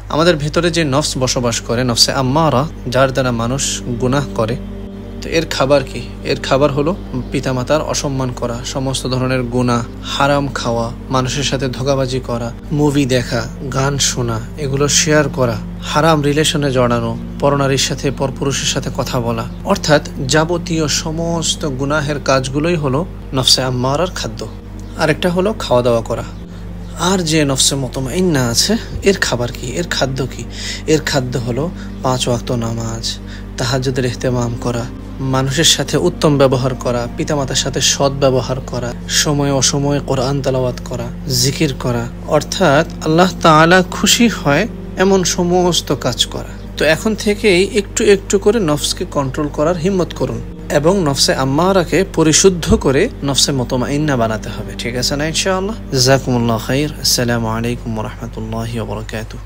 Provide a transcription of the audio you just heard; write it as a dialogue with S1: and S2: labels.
S1: আমাদের ভেতরে যে নফস বসবাস করে, নফসে আম্মারা, যার দ্বারা মানুষ গুনাহ করে, তো এর খাবার কি? এর খাবার হলো পিতামাতার অসম্মান করা, সমস্ত ধরনের গুনাহ, হারাম খাওয়া, মানুষের সাথে ধোঁকাবাজি করা, মুভি দেখা, গান শোনা, এগুলো শেয়ার করা, হারাম রিলেশনে জড়ানো, পরনারীর সাথে পরপুরুষের সাথে কথা বলা, অর্থাৎ যাবতীয় সমস্ত গুনাহের কাজগুলোই হলো নফসে আম্মারার খাদ্য। আরেকটা হলো খাওয়া দাওয়া করা। আর যে নফসে মুতমাইন্না আছে, এর খাবার কি? এর খাদ্য কি? এর খাদ্য হলো 5 ওয়াক্ত নামাজ, তাহাজ্জুদের ইহতিমাম করা, মানুষের সাথে উত্তম ব্যবহার করা, পিতামাতার সাথে সৎ ব্যবহার করা, সময় অসময়ে কোরআন তেলাওয়াত করা, জিকির করা, অর্থাৎ আল্লাহ তাআলা খুশি হয় এমন সমস্ত কাজ করা। তো এখন থেকেই একটু একটু করে নফসকে কন্ট্রোল করার হিম্মত করুন এবং নফসে আম্মারাকে পরিশুদ্ধ করে নফসে মুতমাইন্না বানাতে হবে। ঠিক আছে না ইনশাআল্লাহ? জাযাকুমুল্লাহু খাইর। আসসালামু আলাইকুম ওয়া রাহমাতুল্লাহি ওয়া বারাকাতুহু।